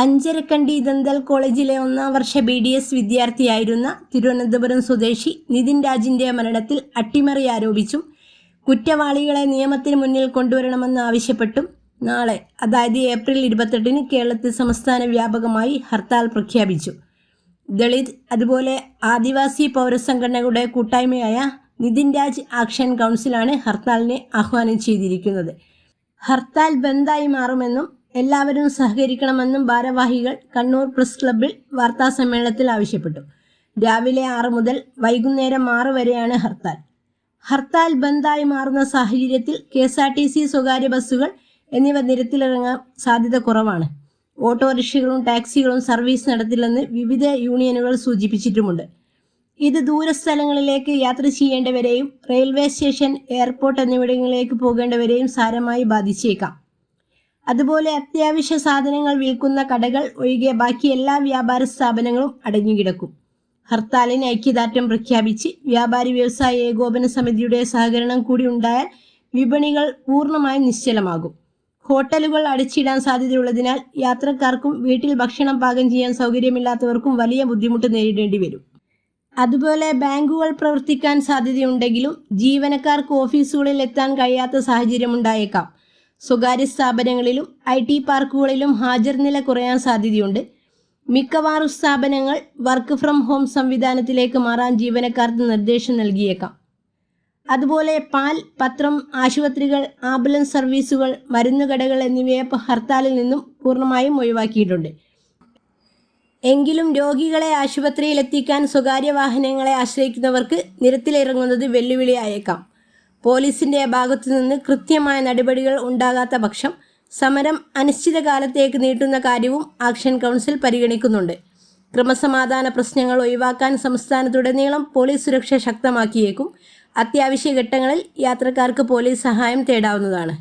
Anjarakandy dental കോളേജിലെ 1-ാം വർഷ BDS വിദ്യാർത്ഥിയായിരുന്ന Thiruvananthapuram സ്വദേശി നിതിൻ രാജിൻ്റെ മരണത്തിൽ അട്ടിമറി ആരോപിച്ചും കുറ്റവാളികളെ നിയമത്തിന് മുന്നിൽ കൊണ്ടുവരണമെന്ന് ആവശ്യപ്പെട്ടും നാളെ, അതായത് ഏപ്രിൽ 28-ന് കേരളത്തിൽ സംസ്ഥാന വ്യാപകമായി ഹർത്താൽ പ്രഖ്യാപിച്ചു. ദളിത് അതുപോലെ ആദിവാസി പൗരസംഘടനകളുടെ കൂട്ടായ്മയായ നിതിൻ രാജ് ആക്ഷൻ കൗൺസിലാണ് ഹർത്താലിനെ ആഹ്വാനം ചെയ്തിരിക്കുന്നത്. ഹർത്താൽ ബന്ദായി മാറുമെന്നും എല്ലാവരും സഹകരിക്കണമെന്നും ഭാരവാഹികൾ കണ്ണൂർ പ്രസ് ക്ലബ്ബിൽ വാർത്താസമ്മേളനത്തിൽ ആവശ്യപ്പെട്ടു. രാവിലെ 6 മുതൽ വൈകുന്നേരം 6 വരെയാണ് ഹർത്താൽ. ഹർത്താൽ ബന്ദായി മാറുന്ന സാഹചര്യത്തിൽ KSRTC, സ്വകാര്യ ബസ്സുകൾ എന്നിവ നിരത്തിലിറങ്ങാൻ സാധ്യത കുറവാണ്. ഓട്ടോറിക്ഷകളും ടാക്സികളും സർവീസ് നടത്തില്ലെന്ന് വിവിധ യൂണിയനുകൾ സൂചിപ്പിച്ചിട്ടുമുണ്ട്. ഇത് ദൂരസ്ഥലങ്ങളിലേക്ക് യാത്ര ചെയ്യേണ്ടവരെയും റെയിൽവേ സ്റ്റേഷൻ, എയർപോർട്ട് എന്നിവിടങ്ങളിലേക്ക് പോകേണ്ടവരെയും സാരമായി ബാധിച്ചേക്കാം. അതുപോലെ അത്യാവശ്യ സാധനങ്ങൾ വിൽക്കുന്ന കടകൾ ഒഴികെ ബാക്കി എല്ലാ വ്യാപാര സ്ഥാപനങ്ങളും അടഞ്ഞുകിടക്കും. ഹർത്താലിന് ഐക്യദാർഢ്യം പ്രഖ്യാപിച്ച് വ്യാപാരി വ്യവസായ ഏകോപന സമിതിയുടെ സഹകരണം കൂടി ഉണ്ടായാൽ വിപണികൾ പൂർണ്ണമായും നിശ്ചലമാകും. ഹോട്ടലുകൾ അടച്ചിടാൻ സാധ്യതയുള്ളതിനാൽ യാത്രക്കാർക്കും വീട്ടിൽ ഭക്ഷണം പാകം ചെയ്യാൻ സൗകര്യമില്ലാത്തവർക്കും വലിയ ബുദ്ധിമുട്ട് നേരിടേണ്ടി വരും. അതുപോലെ ബാങ്കുകൾ പ്രവർത്തിക്കാൻ സാധ്യതയുണ്ടെങ്കിലും ജീവനക്കാർക്ക് ഓഫീസുകളിൽ എത്താൻ കഴിയാത്ത സാഹചര്യമുണ്ടായേക്കാം. സ്വകാര്യ സ്ഥാപനങ്ങളിലും IT പാർക്കുകളിലും ഹാജർ നില കുറയാൻ സാധ്യതയുണ്ട്. മിക്കവാറും സ്ഥാപനങ്ങൾ വർക്ക് ഫ്രം ഹോം സംവിധാനത്തിലേക്ക് മാറാൻ ജീവനക്കാർക്ക് നിർദ്ദേശം നൽകിയേക്കാം. അതുപോലെ പാൽ, പത്രം, ആശുപത്രികൾ, ആംബുലൻസ് സർവീസുകൾ, മരുന്നുകടകൾ എന്നിവയെ ഹർത്താലിൽ നിന്നും പൂർണ്ണമായും ഒഴിവാക്കിയിട്ടുണ്ട്. എങ്കിലും രോഗികളെ ആശുപത്രിയിൽ എത്തിക്കാൻ സ്വകാര്യ വാഹനങ്ങളെ ആശ്രയിക്കുന്നവർക്ക് നിരത്തിലിറങ്ങുന്നത് വെല്ലുവിളിയായേക്കാം. പോലീസിൻ്റെ ഭാഗത്തുനിന്ന് കൃത്യമായ നടപടികൾ ഉണ്ടാകാത്ത പക്ഷം സമരം അനിശ്ചിതകാലത്തേക്ക് നീട്ടുന്ന കാര്യവും ആക്ഷൻ കൗൺസിൽ പരിഗണിക്കുന്നുണ്ട്. ക്രമസമാധാന പ്രശ്നങ്ങൾ ഒഴിവാക്കാൻ സംസ്ഥാനത്തുടനീളം പോലീസ് സുരക്ഷ ശക്തമാക്കിയേക്കും. അത്യാവശ്യ ഘട്ടങ്ങളിൽ യാത്രക്കാർക്ക് പോലീസ് സഹായം തേടാവുന്നതാണ്.